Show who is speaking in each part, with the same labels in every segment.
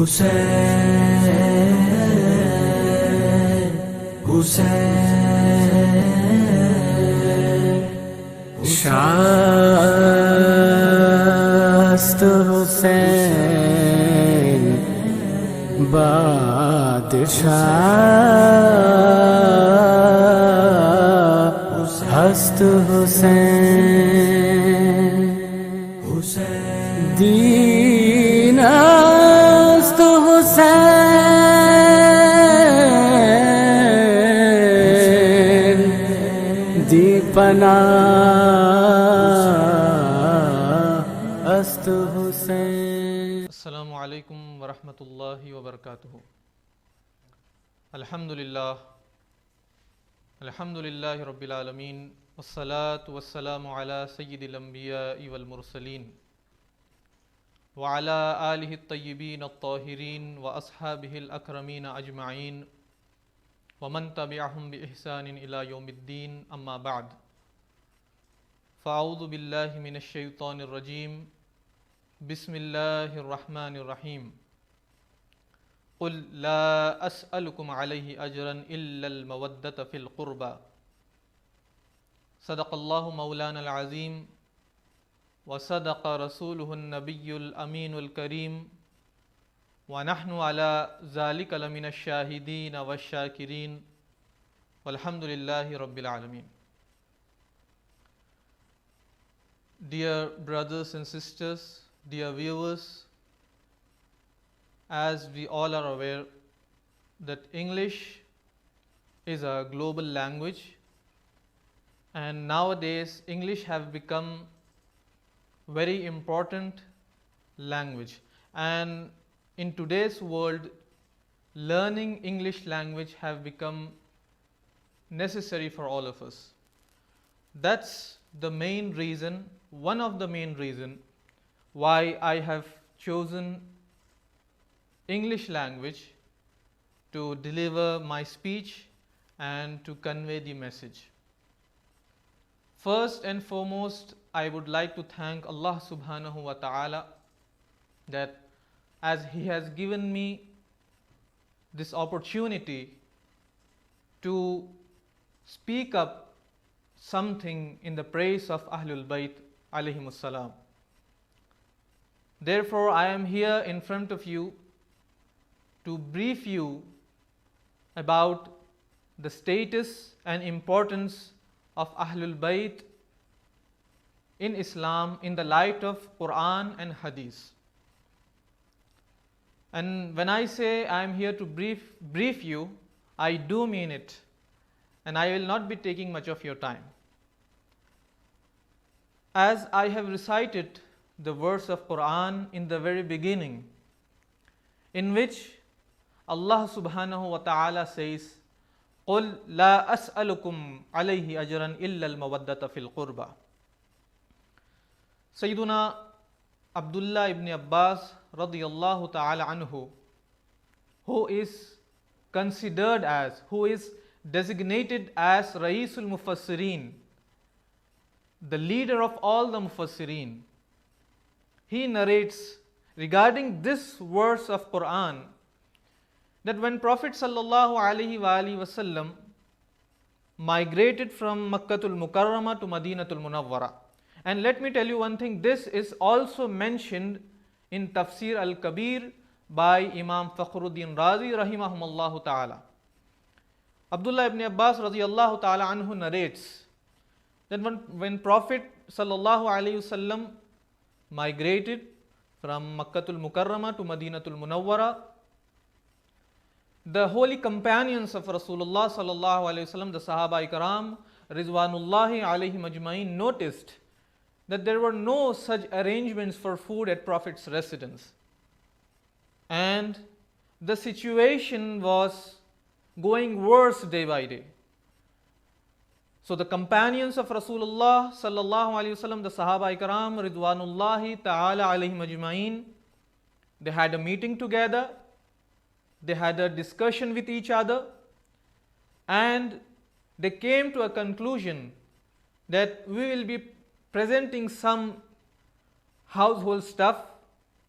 Speaker 1: Hussain, Hussain, Shast Hussain, Badshah, Hast Hussain, Deen Hast Hussain, Deepana Hast Hussain.
Speaker 2: Assalamu alaikum wa rahmatullahi wa barakatuhu. Alhamdulillahi Rabbil Alameen. Wassalatu wassalamu ala Sayyidil Anbiya'i wal Mursaleen. Wa ala alihi at-tayyibin at-tahirin wa ashabihi al-akrameen ajma'in. Wa man tabi'ahum bi ihsanin ila yawmiddin, amma ba'd. Fa'udhu billahi minash shaytanir rajim. Bismillahir Rahmanir Rahim. قل لا أسألكم عليه أجرا إلا المودة في القربى. صدق الله مولانا العظيم وصدق رسوله النبي الأمين الكريم ونحن على ذلك لمن الشاهدين والشاكرين والحمد لله رب العالمين. Dear brothers and sisters, dear viewers, as we all are aware that English is a global language, and nowadays English have become very important language, and in today's world learning English language have become necessary for all of us. That's the main reason, one of the main reason why I have chosen English language to deliver my speech and to convey the message. First and foremost, I would like to thank Allah subhanahu wa ta'ala that as He has given me this opportunity to speak up something in the praise of Ahlul-Bayt alayhimus salam. Therefore, I am here in front of you to brief you about the status and importance of Ahlul-Bayt in Islam in the light of Quran and Hadith. And when I say I am here to brief you, I do mean it, and I will not be taking much of your time. As I have recited the verse of Quran in the very beginning, in which Allah subhanahu wa ta'ala says, قُلْ لَا أَسْأَلُكُمْ عَلَيْهِ أَجْرًا إِلَّا الْمَوَدَّةَ فِي الْقُرْبَى. Sayyiduna Abdullah ibn Abbas radiyallahu ta'ala anhu, who is considered as, who is designated as Ra'isul Mufassirin, the leader of all the Mufassirin, he narrates regarding this verse of Quran that when Prophet sallallahu alaihi wasallam migrated from Makkatul Mukarramah to Madinatul Munawwara, and let me tell you one thing, this is also mentioned in Tafsir al-Kabir by Imam Fakhruddin Razi rahimahumullah ta'ala. Abdullah ibn Abbas radiyallahu ta'ala anhu narrates that when Prophet sallallahu alaihi wasallam migrated from Makkatul Mukarramah to Madinatul Munawwara, the holy companions of Rasulullah sallallahu alaihi wasallam, the Sahaba Kareem Rizwanullahi alaihim ajma'in, noticed that there were no such arrangements for food at Prophet's residence, and the situation was going worse day by day. So the companions of Rasulullah sallallahu alaihi wasallam, the Sahaba Kareem Ridwanullahi ta'ala alaihim ajma'in, they had a meeting together, they had a discussion with each other, and they came to a conclusion that we will be presenting some household stuff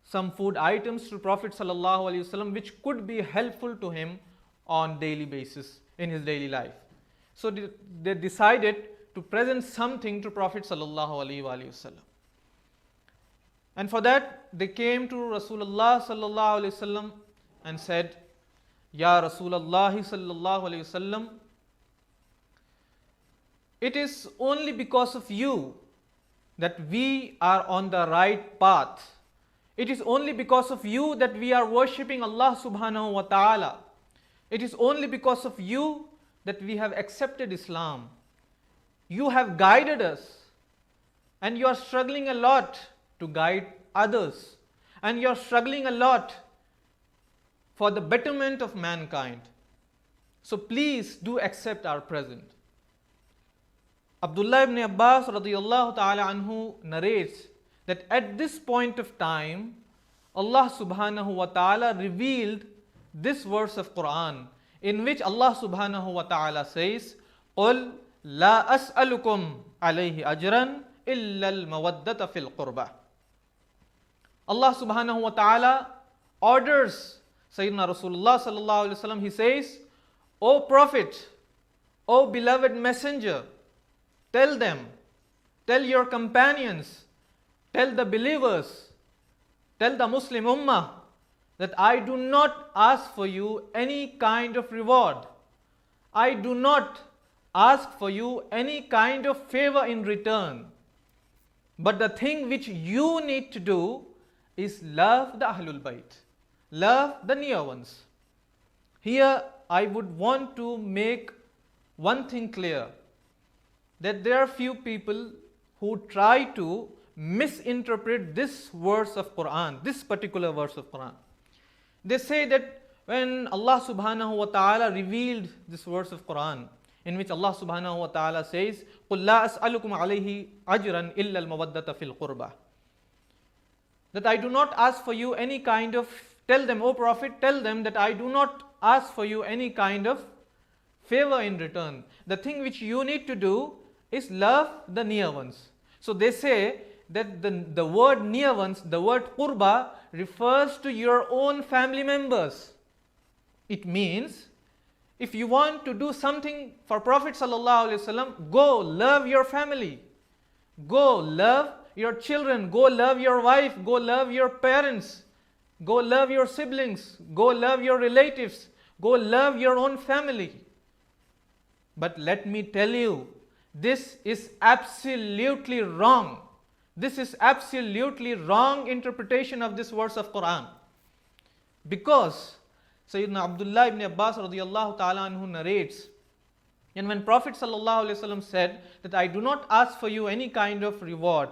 Speaker 2: some food items to Prophet sallallahu alaihi wasallam which could be helpful to him on daily basis in his daily life. So they decided to present something to Prophet sallallahu alaihi wasallam. And for that they came to Rasulullah sallallahu alaihi wasallam and said, Ya Rasulullah sallallahu alaihi wasallam, it is only because of you that we are on the right path. It is only because of you that we are worshipping Allah subhanahu wa ta'ala. It is only because of you that we have accepted Islam. You have guided us, and you are struggling a lot to guide others, and you are struggling a lot for the betterment of mankind. So please do accept our present. Abdullah ibn Abbas radiyallahu ta'ala anhu narrates that at this point of time, Allah subhanahu wa ta'ala revealed this verse of Quran, in which Allah subhanahu wa ta'ala says, قُلْ لَا أَسْأَلُكُمْ عَلَيْهِ أَجْرًا إِلَّا الْمَوَدَّةَ فِي الْقُرْبَةِ. Allah subhanahu wa ta'ala orders Sayyidina Rasulullah sallallahu alaihi wasallam, he says, O Prophet, O beloved messenger, tell them, tell your companions, tell the believers, tell the Muslim Ummah that I do not ask for you any kind of reward. I do not ask for you any kind of favor in return. But the thing which you need to do is love the Ahlul-Bayt, love the near ones. Here I would want to make one thing clear, that there are few people who try to misinterpret this verse of Quran, this particular verse of Quran. They say that when Allah subhanahu wa ta'ala revealed this verse of Quran, in which Allah subhanahu wa ta'ala says, قُلْ لَا أَسْأَلُكُمْ عَلَيْهِ أَجْرًا إِلَّا الْمَوَدَّةَ فِي الْقُرْبَةِ, that I do not ask for you any kind of, tell them, O Prophet, tell them that I do not ask for you any kind of favor in return. The thing which you need to do is love the near ones. So they say that the word near ones, the word qurba, refers to your own family members. It means, if you want to do something for Prophet sallallahu alaihi wasallam, go love your family, go love your children, go love your wife, go love your parents, go love your siblings, go love your relatives, go love your own family. But let me tell you, this is absolutely wrong. This is absolutely wrong interpretation of this verse of Quran. Because Sayyidina Abdullah ibn Abbas radiyallahu ta'ala anhu narrates, and when Prophet sallallahu alaihi wasallam said that I do not ask for you any kind of reward,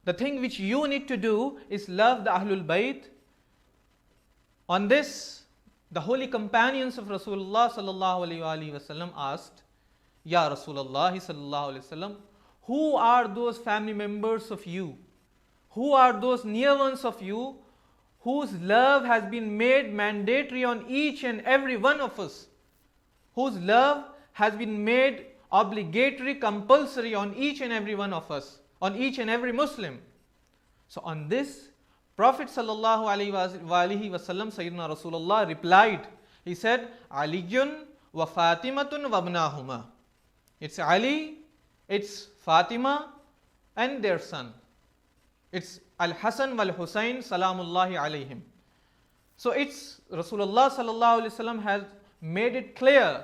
Speaker 2: the thing which you need to do is love the Ahlul-Bayt. On this, the holy companions of Rasulullah sallallahu alaihi wasallam asked, Ya Rasulullah sallallahu alaihi wasallam, who are those family members of you? Who are those near ones of you whose love has been made mandatory on each and every one of us? Whose love has been made obligatory, compulsory on each and every one of us, on each and every Muslim. So on this, Prophet sallallahu alaihi wasallam, Sayyidina Rasulullah replied, he said, Aliyun wa Fatimatun wa abnahuma. It's Ali, it's Fatima and their son. It's Al-Hasan wal-Hussain salamullahi alayhim. So it's Rasulullah sallallahu alaihi wasallam has made it clear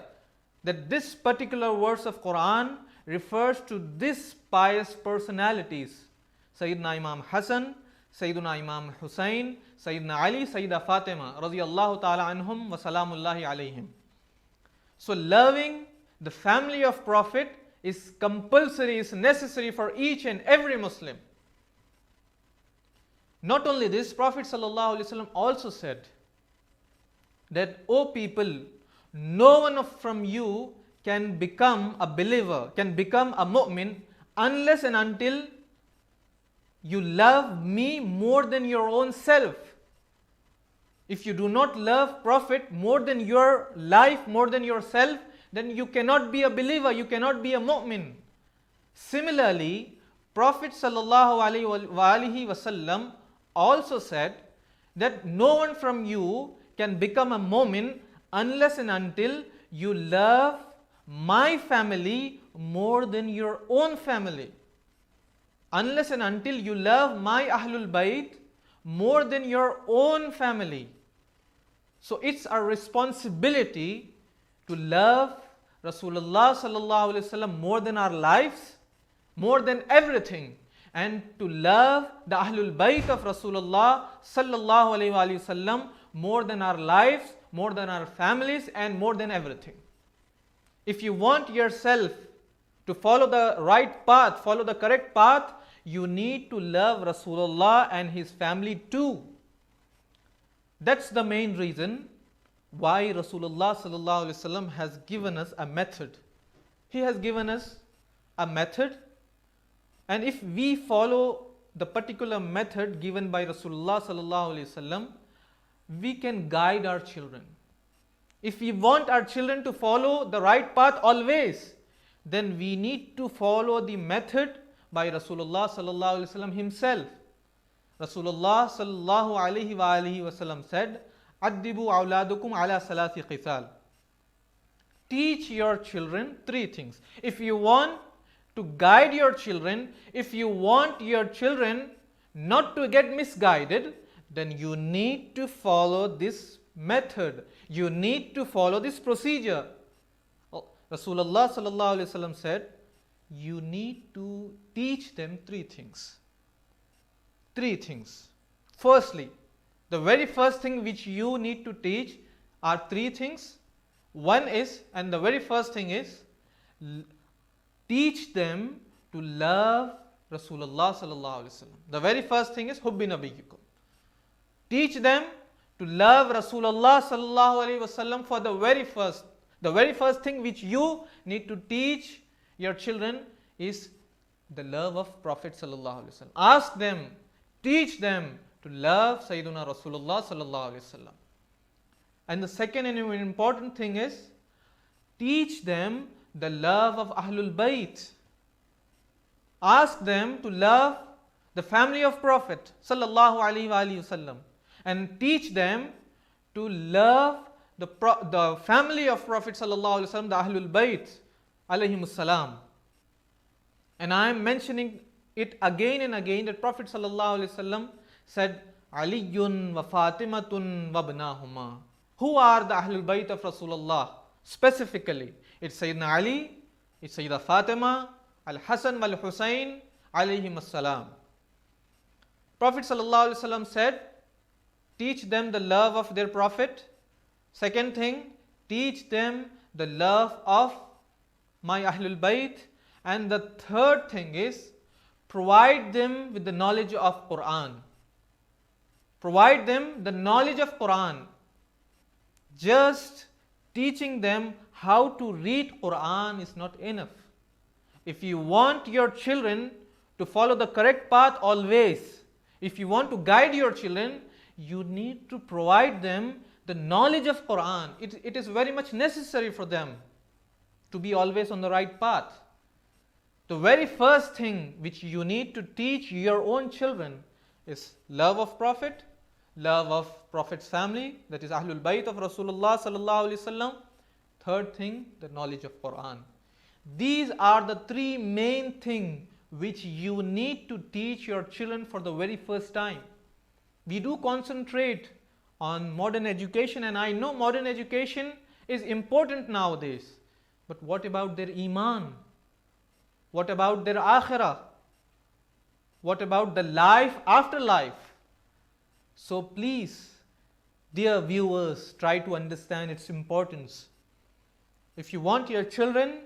Speaker 2: that this particular verse of Quran refers to these pious personalities: Sayyidina Imam Hassan, Sayyidina Imam Hussain, Sayyidina Ali, Sayyida Fatima radiyallahu ta'ala anhum wa salamullahi alayhim. So loving the family of Prophet is compulsory, is necessary for each and every Muslim. Not only this, Prophet sallallahu alaihi wasallam also said that, O people, no one from you can become a believer, can become a mu'min, unless and until you love me more than your own self. If you do not love Prophet more than your life, more than yourself, then you cannot be a believer, you cannot be a mu'min. Similarly, Prophet sallallahu alaihi wasallam also said that no one from you can become a mu'min unless and until you love my family more than your own family. Unless and until you love my Ahlul-Bayt more than your own family. So it's our responsibility to love Rasulullah sallallahu alaihi wasallam more than our lives, more than everything, and to love the Ahlul-Bayt of Rasulullah sallallahu alaihi wasallam more than our lives, more than our families, and more than everything. If you want yourself to follow the right path, follow the correct path, you need to love Rasulullah and his family too. That's the main reason why Rasulullah sallallahu alaihi wasallam has given us a method. He has given us a method, and if we follow the particular method given by Rasulullah sallallahu alaihi wasallam, we can guide our children. If we want our children to follow the right path always, then we need to follow the method by Rasulullah sallallahu alaihi wasallam himself. Rasulullah sallallahu alaihi wasallam said, "Addibu awladukum ala salati qisal." Teach your children three things. If you want to guide your children, if you want your children not to get misguided, then you need to follow this method. You need to follow this procedure. Rasulullah sallallahu alaihi wasallam said, you need to teach them three things. Three things. Firstly, the very first thing which you need to teach are three things. One is, and the very first thing is, teach them to love Rasulullah sallallahu alaihi wasallam. The very first thing is hubbi nabiyikum. Teach them to love Rasulullah sallallahu alaihi wasallam for the very first thing which you need to teach your children is the love of Prophet sallallahu alaihi wasallam. Ask them, teach them to love Sayyiduna Rasulullah sallallahu alaihi wasallam. And the second and important thing is, teach them the love of Ahlul-Bayt. Ask them to love the family of Prophet sallallahu alaihi wasallam, and teach them to love the family of Prophet sallallahu alaihi wasallam, the Ahlul-Bayt alayhimus salam. And I am mentioning it again and again that Prophet sallallahu alaihi wasallam said, Aliyun wa Fatimatun wa ibnahuma. Who are the Ahlul-Bayt of Rasulullah? Specifically, it's Sayyidina Ali, it's Sayyida Fatima, Al-Hasan wal Hussain alayhimus salam. Prophet sallallahu alaihi wasallam said, teach them the love of their Prophet. Second thing, teach them the love of my Ahlul-Bayt. And the third thing is, provide them with the knowledge of Quran. Provide them the knowledge of Quran. Just teaching them how to read Quran is not enough. If you want your children to follow the correct path always, if you want to guide your children, you need to provide them the knowledge of Quran. It is very much necessary for them to be always on the right path. The very first thing which you need to teach your own children is love of Prophet, love of Prophet's family, that is Ahlul-Bayt of Rasulullah sallallahu alaihi wasallam. Third thing, the knowledge of Quran. These are the three main things which you need to teach your children for the very first time. We do concentrate on modern education, and I know modern education is important nowadays. But what about their iman? What about their akhirah? What about the life after life? So please, dear viewers, try to understand its importance. If you want your children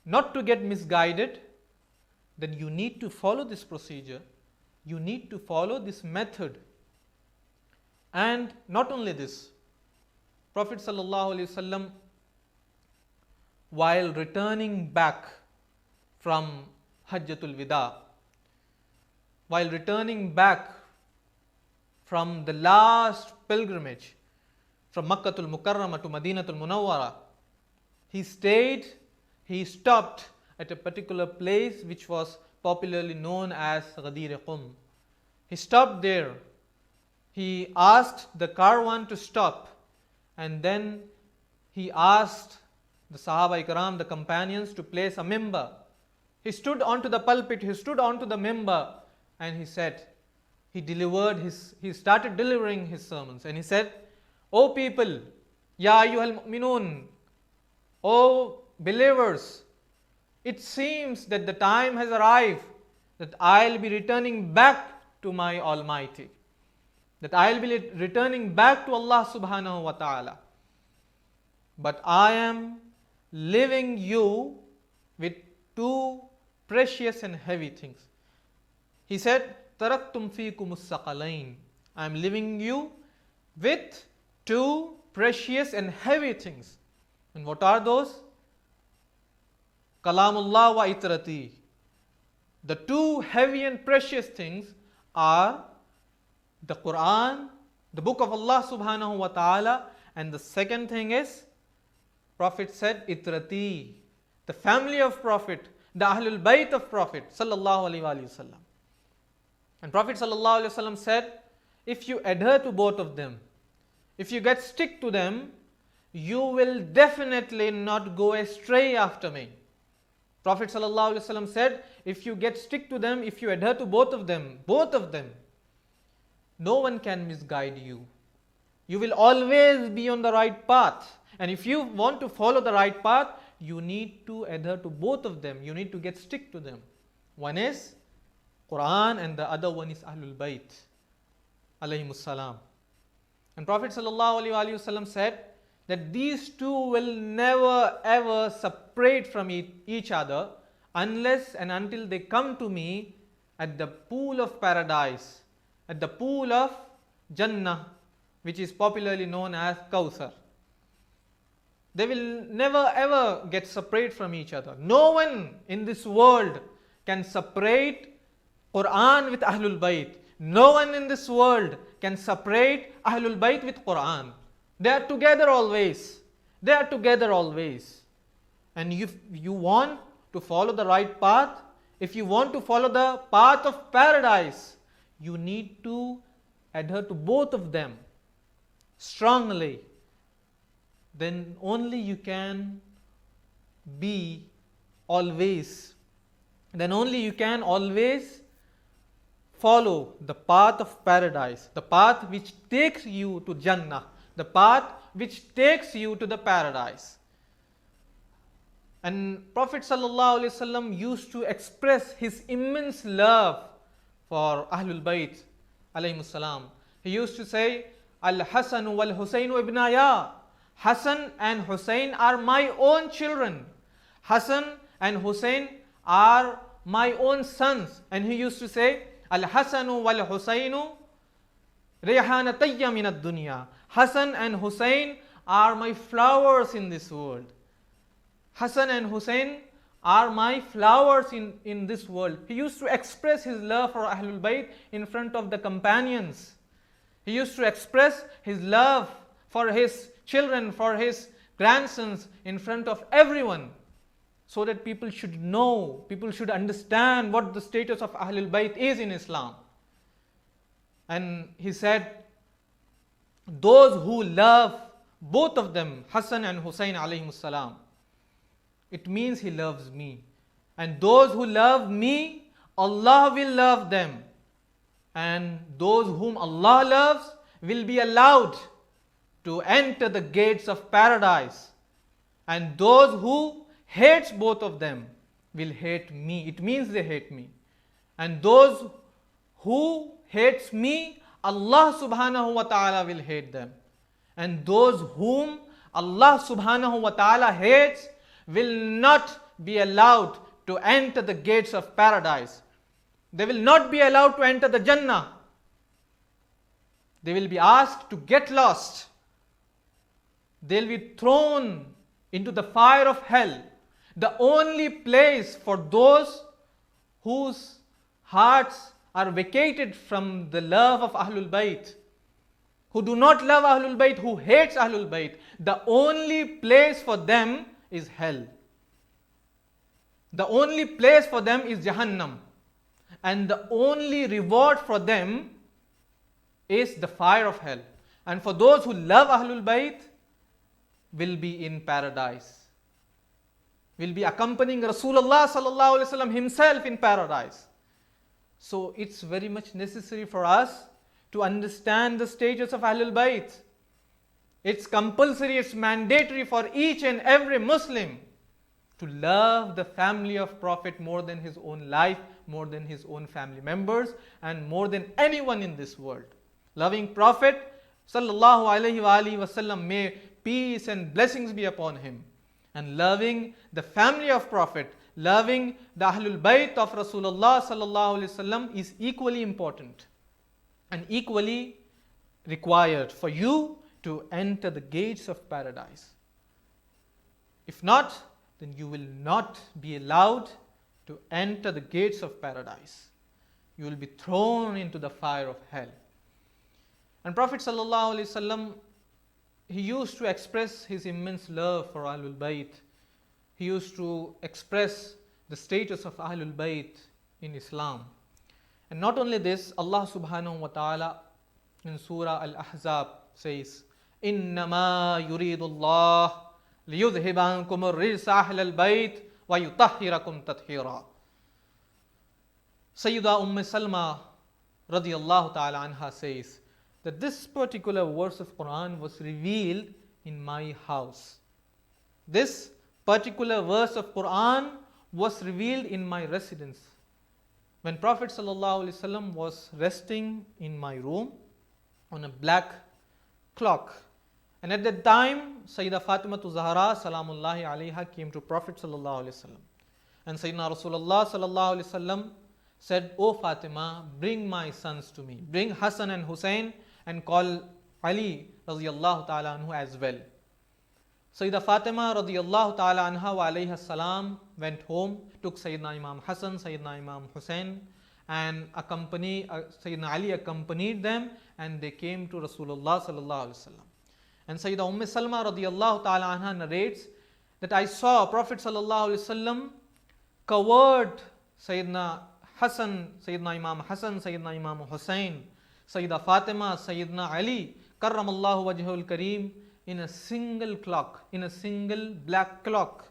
Speaker 2: not to get misguided, then you need to follow this procedure. You need to follow this method. And not only this, Prophet sallallahu alaihi wasallam, while returning back from Hajjatul Wida, while returning back from the last pilgrimage from Makkatul Mukarramah to Madinatul Munawwara, he stopped at a particular place which was popularly known as Ghadir Qum. He stopped there. He asked the caravan to stop, and then he asked the Sahaba Ikram, the companions, to place a mimbar. He stood onto the pulpit, he stood onto the mimbar, and he said, he started delivering his sermons, and he said, O people, Ya ayyuhal mu'minun, O believers, it seems that the time has arrived that I'll be returning back to my Almighty, that I'll be returning back to Allah subhanahu wa ta'ala. But I am leaving you with two precious and heavy things. He said, Taraktum fiikumus saqalain. I am leaving you with two precious and heavy things. And what are those? Kalamullah wa itrati. The two heavy and precious things are the Quran, the book of Allah subhanahu wa ta'ala, and the second thing is, Prophet said, itrati, the family of Prophet, the Ahlul-Bayt of Prophet sallallahu alaihi wasallam. And Prophet sallallahu alaihi wasallam said, if you adhere to both of them, if you get stick to them, you will definitely not go astray after me. Prophet sallallahu alaihi wasallam said, if you get stick to them, if you adhere to both of them, no one can misguide you. You will always be on the right path. And if you want to follow the right path, you need to adhere to both of them. You need to get stick to them. One is Quran and the other one is Ahlul-Bayt alayhimus salam. And Prophet sallallahu alaihi wasallam said that these two will never ever separate from each other unless and until they come to me at the pool of paradise, at the pool of Jannah, which is popularly known as Kawthar. They will never ever get separate from each other. No one in this world can separate Quran with Ahlul Bayt. No one in this world can separate Ahlul Bayt with Quran. They are together always. They are together always. And if you want to follow the right path, if you want to follow the path of paradise, you need to adhere to both of them strongly. Then only you can be always, then only you can always follow the path of paradise, the path which takes you to Jannah, the path which takes you to the paradise. And Prophet sallallahu alaihi wasallam used to express his immense love for Ahlul-Bayt alayhimus salam. He used to say, Al-Hasan wal-Husainu ibnaya. Hassan and Hussain are my own children. Hassan and Hussain are my own sons. And he used to say, Al-Hasanu wal-Husainu rihanatayya min ad-dunya. Hassan and Hussain are my flowers in this world. Hassan and Hussain are my flowers in this world. He used to express his love for Ahlul Bayt in front of the companions. He used to express his love for his children, for his grandsons in front of everyone, so that people should know, people should understand what the status of Ahlul Bayt is in Islam. And he said, those who love both of them, Hassan and Hussain alayhimus salam, it means he loves me. And those who love me, Allah will love them. And those whom Allah loves will be allowed to enter the gates of paradise. And those who hates both of them will hate me. It means they hate me. And those who hates me, Allah subhanahu wa ta'ala will hate them. And those whom Allah subhanahu wa ta'ala hates will not be allowed to enter the gates of paradise. They will not be allowed to enter the Jannah. They will be asked to get lost. They will be thrown into the fire of hell, the only place for those whose hearts are vacated from the love of Ahlul Bayt, who do not love Ahlul Bayt, who hates Ahlul Bayt. The only place for them is hell. The only place for them is Jahannam. and the only reward for them is the fire of hell. And for those who love Ahlul-Bayt, will be in paradise, will be accompanying Rasulullah sallallahu alaihi wasallam himself in paradise. So it's very much necessary for us to understand the status of Ahlul-Bayt. It's compulsory, it's mandatory for each and every Muslim to love the family of Prophet more than his own life, more than his own family members, and more than anyone in this world. Loving Prophet sallallahu alaihi wasallam, may peace and blessings be upon him, and loving the family of Prophet, loving the Ahlul-Bayt of Rasulullah sallallahu alaihi wasallam is equally important and equally required for you to enter the gates of paradise. If not, then you will not be allowed to enter the gates of paradise. You will be thrown into the fire of hell. And Prophet sallallahu alaihi wasallam, he used to express his immense love for Ahlul-Bayt. He used to express the status of Ahlul-Bayt in Islam. And not only this, Allah subhanahu wa ta'ala in Surah Al-Ahzab says, إِنَّمَا يُرِيدُ اللَّهُ لِيُذْهِبَ عَنْكُمُ الرِّجْسَ أَهْلَ الْبَيْتِ وَيُطَهِّرَكُمْ تَطْهِيرًا. Sayyidah Salma radiyallahu ta'ala anha says that this particular verse of Quran was revealed in my house. This particular verse of Quran was revealed in my residence. When Prophet sallallahu alaihi wasallam was resting in my room on a black clock, and at that time Sayyidah Fatima Zahra salamullahi alaiha came to Prophet sallallahu alaihi wasallam, and Sayyidina Rasulullah sallallahu alaihi wasallam said, "O Fatima, bring my sons to me, bring Hassan and Hussain, and call Ali radiyallahu ta'ala anhu as well." Sayyidah Fatima radiyallahu ta'ala anha wa alayha salam went home, took Sayyidina Imam Hassan, Sayyidina Imam Hussain, and Sayyidina Ali accompanied them, and they came to Rasulullah sallallahu alaihi wasallam. And Sayyidah Salma radiyallahu ta'ala anha narrates that I saw Prophet sallallahu alaihi wasallam covered Sayyidina Hassan, Sayyidina Imam Hassan, Sayyidina Imam Hussain, Sayyidah Fatima, Sayyidina Ali, Karramallahu wajhul Kareem, in a single clock, in a single black clock.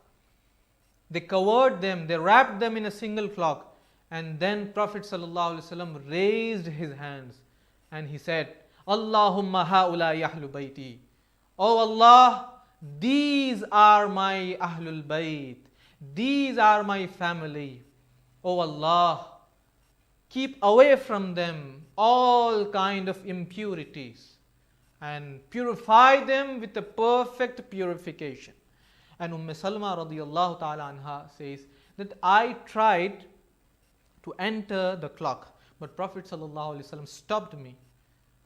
Speaker 2: They covered them, they wrapped them in a single clock. And then Prophet sallallahu alaihi wasallam raised his hands and he said, Allahumma haula Ahlul Bayti. Oh Allah, these are my Ahlul Bayt. These are my family. Oh Allah, keep away from them all kind of impurities and purify them with a perfect purification. And Salma radiyallahu ta'ala anha says that I tried to enter the clock, but Prophet sallallahu alaihi wasallam stopped me.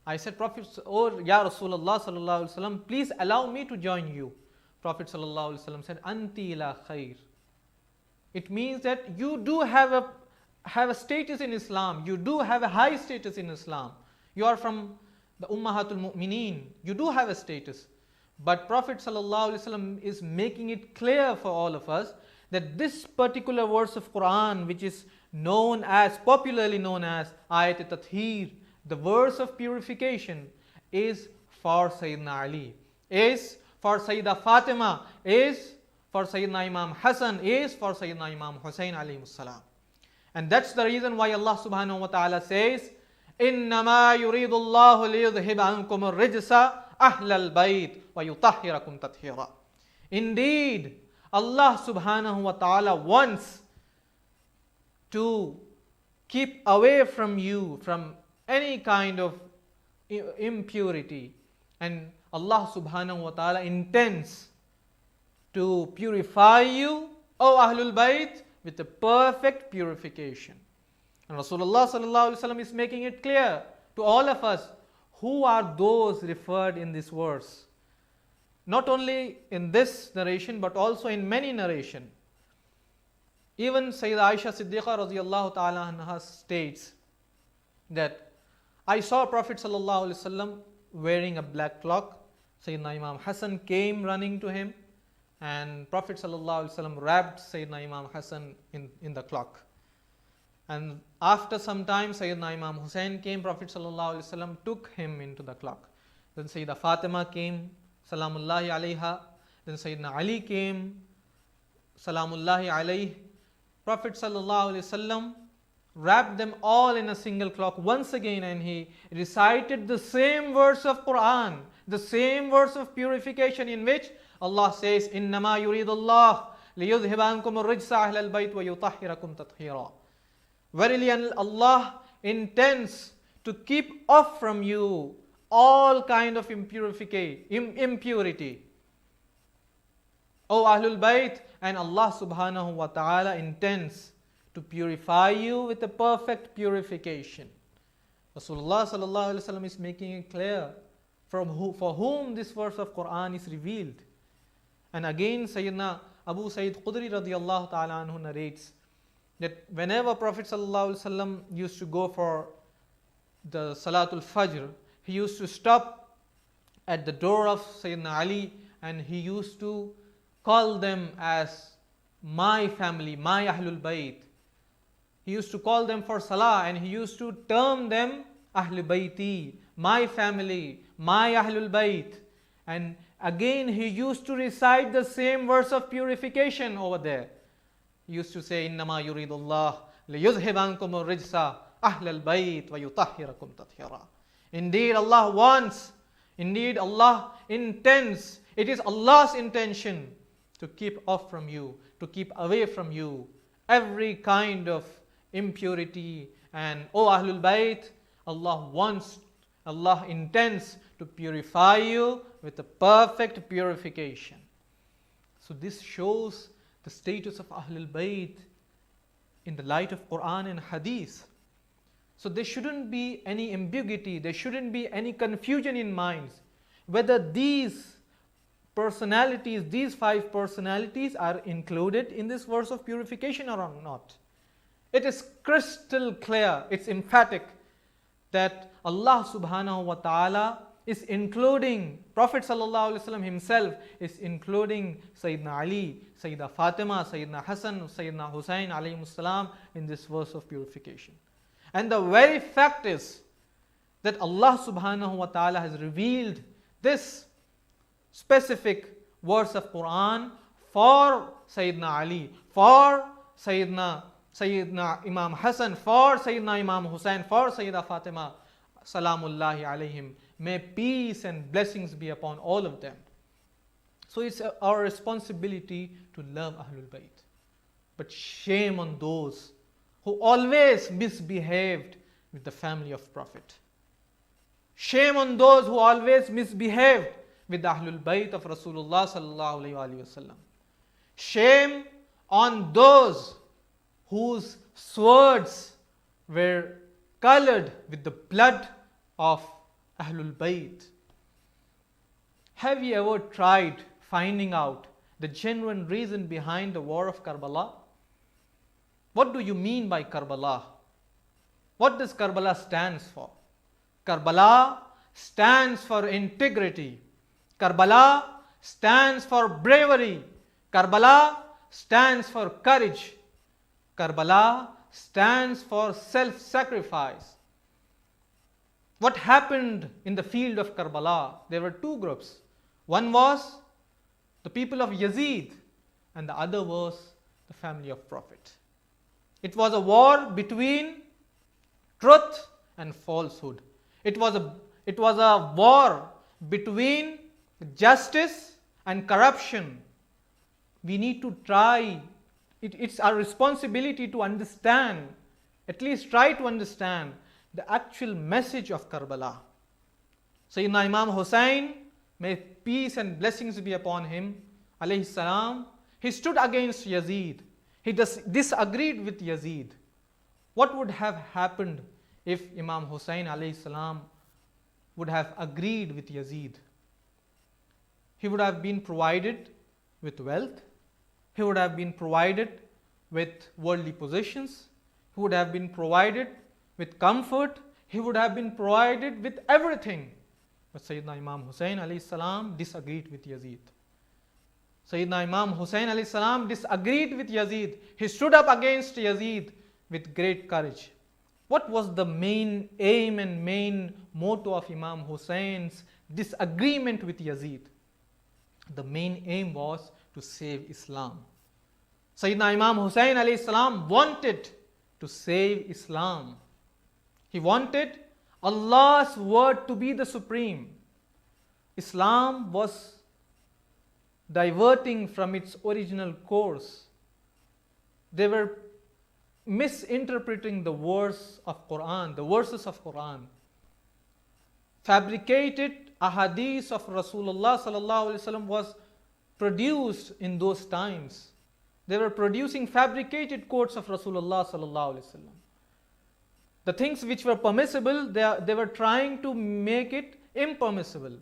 Speaker 2: I said, Prophet, oh Ya Rasulullah sallallahu alaihi wasallam, please allow me to join you. Prophet sallallahu alaihi wasallam said, Anti ila khair. It means that you do have a status in Islam. You do have a high status in Islam. You are from the Ummahatul Mu'mineen. You do have a status. But Prophet sallallahu alaihi wasallam is making it clear for all of us that this particular verse of Quran, which is popularly known as Ayat Tathir, the verse of purification, is for Sayyidina Ali, is for Sayyidah Fatima, is for Sayyidina Imam Hassan, is for Sayyidina Imam Hussain alayhi salam. And that's the reason why Allah subhanahu wa ta'ala says, إِنَّمَا يُرِيدُ اللَّهُ لِيُذْهِبَ عَنْكُمُ الرِّجْسَ أَهْلَ الْبَيْتِ وَيُطَهِّرَكُمْ تَطْهِيرًا. Indeed, Allah subhanahu wa ta'ala wants to keep away from you from any kind of impurity, and Allah subhanahu wa ta'ala intends to purify you, O Ahlul Bayt, with a perfect purification. And Rasulullah sallallahu alaihi wasallam is making it clear to all of us who are those referred in this verse. Not only in this narration, but also in many narrations. Even Sayyidah Aisha Siddiqa radiyallahu ta'ala anha states that I saw Prophet sallallahu alaihi wasallam wearing a black clock. Sayyidina Imam Hassan came running to him, and Prophet sallallahu alaihi wasallam wrapped Sayyidina Imam Hassan in the clock. And after some time, Sayyidina Imam Hussain came, Prophet ﷺ took him into the clock. Then Sayyida Fatima came, Salamullahi alayha. Then Sayyidina Ali came, Salamullahi alayhi. Prophet ﷺ wrapped them all in a single clock once again, and he recited the same verse of Quran, the same verse of purification, in which Allah says, إِنَّمَا يُرِيدُ اللَّهُ لِيُذْهِبَ عَنْكُمُ الرِّجْسَ أَهْلَ الْبَيْتِ وَيُطَهِّرَكُمْ تَطْهِيرًا. Verily Allah intends to keep off from you all kind of impurity. O Ahlul-Bayt, and Allah subhanahu wa ta'ala intends to purify you with a perfect purification. Rasulullah sallallahu alaihi wasallam is making it clear for whom this verse of Quran is revealed. And again Sayyidina Abu Sa'id Khudri radiyallahu ta'ala anhu narrates that whenever Prophet sallallahu alaihi wasallam used to go for the Salatul Fajr, he used to stop at the door of Sayyidina Ali, and he used to call them as my family, my Ahlul-Bayt. He used to call them for Salah, and he used to term them Ahlul-Bayti, my family, my Ahlul-Bayt. And again he used to recite the same verse of purification over there. He used to say, إِنَّمَا يُرِيدُ اللَّهُ لِيُذْهِبَ عَنْكُمُ الرِّجْسَ أَهْلَ الْبَيْتِ وَيُطَهِّرَكُمْ تَطْهِيرًا. Indeed Allah wants, indeed Allah intends, it is Allah's intention to keep off from you, to keep away from you every kind of impurity. And O Ahlul Bayt, Allah intends to purify you with a perfect purification. So this shows the status of Ahlul Bayt in the light of Quran and Hadith. So there shouldn't be any ambiguity, there shouldn't be any confusion in minds whether these personalities, these 5 personalities are included in this verse of purification or not. It is crystal clear, it's emphatic that Allah subhanahu wa ta'ala is including, Prophet sallallahu alaihi wasallam himself is including Sayyidina Ali, Sayyida Fatima, Sayyidina Hassan, Sayyidina Hussain alayhi salam in this verse of purification. And the very fact is that Allah subhanahu wa ta'ala has revealed this specific verse of Quran for Sayyidina Ali, for Sayyidina Imam Hassan, for Sayyidina Imam Hussain, for Sayyida Fatima, Salamullahi alayhim. May peace and blessings be upon all of them. So it's our responsibility to love Ahlul Bayt. But shame on those who always misbehaved with the family of Prophet. Shame on those who always misbehaved with the Ahlul Bayt of Rasulullah sallallahu alayhi wasallam. Shame on those whose swords were colored with the blood of Ahlul Bayt. Have you ever tried finding out the genuine reason behind the war of Karbala? What do you mean by Karbala? What does Karbala stands for? Karbala stands for integrity. Karbala stands for bravery. Karbala stands for courage. Karbala stands for self-sacrifice. What happened in the field of Karbala? There were 2 groups. One was the people of Yazid, and the other was the family of Prophet. It was a war between truth and falsehood. It was a war between justice and corruption. We need to try, it's our responsibility to understand, at least try to understand the actual message of Karbala. Sayyidina Imam Hussain, may peace and blessings be upon him, alayhi salam, he stood against Yazid. He disagreed with Yazid. What would have happened if Imam Hussain alayhi salam would have agreed with Yazid? He would have been provided with wealth. He would have been provided with worldly possessions. He would have been provided with comfort. He would have been provided with everything. But Sayyidina Imam Hussain alayhi salam disagreed with Yazid. Sayyidina Imam Hussain alayhi salam disagreed with Yazid. He stood up against Yazid with great courage. What was the main aim and main motto of Imam Hussein's disagreement with Yazid? The main aim was to save Islam. Sayyidina Imam Hussain alayhi salam wanted to save Islam. He wanted Allah's word to be the supreme. Islam was diverting from its original course. They were misinterpreting the verses of Quran. Fabricated ahadith of Rasulullah sallallahu alaihi wasallam was produced in those times. They were producing fabricated quotes of Rasulullah sallallahu alaihi wasallam. The things which were permissible, they were trying to make it impermissible.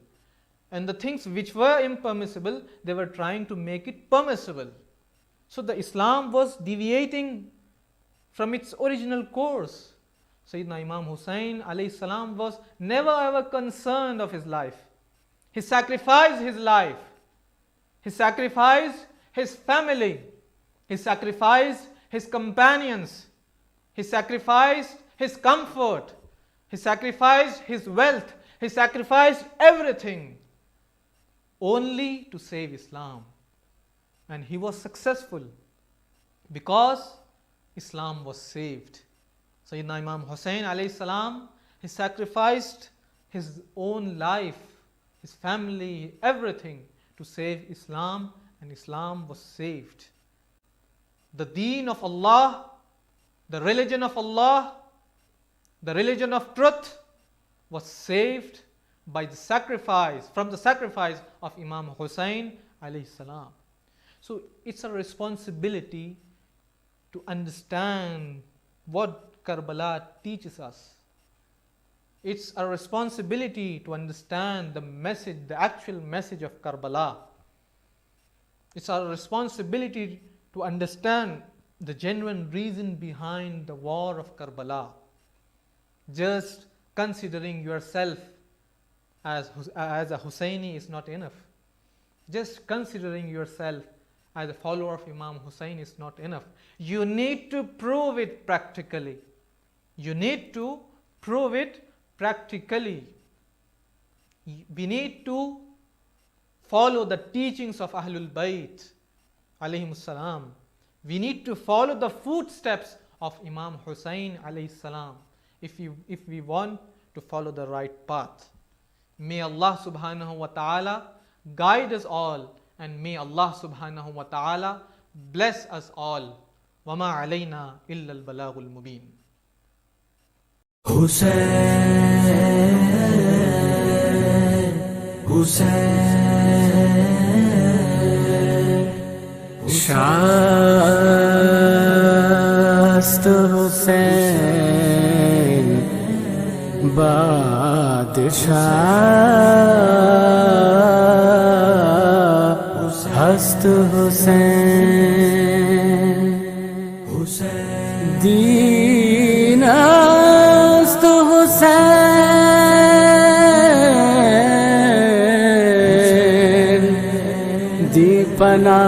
Speaker 2: And the things which were impermissible, they were trying to make it permissible. So the Islam was deviating from its original course. Sayyidina Imam Hussain alayhi salam was never ever concerned of his life. He sacrificed his life. He sacrificed his family. He sacrificed his companions. He sacrificed his comfort. He sacrificed his wealth. He sacrificed everything only to save Islam. And he was successful because Islam was saved. Sayyidina Imam Hussain alayhi salam, he sacrificed his own life, his family, everything to save Islam, and Islam was saved. The deen of Allah, the religion of Allah, the religion of truth was saved by the sacrifice, from the sacrifice of Imam Hussain alayhi salam. So it's a responsibility to understand what Karbala teaches us. It's a responsibility to understand the message, the actual message of Karbala. It's our responsibility to understand the genuine reason behind the war of Karbala. Just considering yourself as a Hussaini is not enough. Just considering yourself as a follower of Imam Hussain is not enough. You need to prove it practically. You need to prove it practically. We need to follow the teachings of Ahlul-Bayt alayhimus salam. We need to follow the footsteps of Imam Hussain alayhi salam if we want to follow the right path. May Allah subhanahu wa ta'ala guide us all, and may Allah subhanahu wa ta'ala bless us all. وَمَا عَلَيْنَا إِلَّا الْبَلَاغُ الْمُبِينَ.
Speaker 1: Hussain, Shast Hussain, Badshah, Hast Hussain, Deen Ast Hussain, Deepana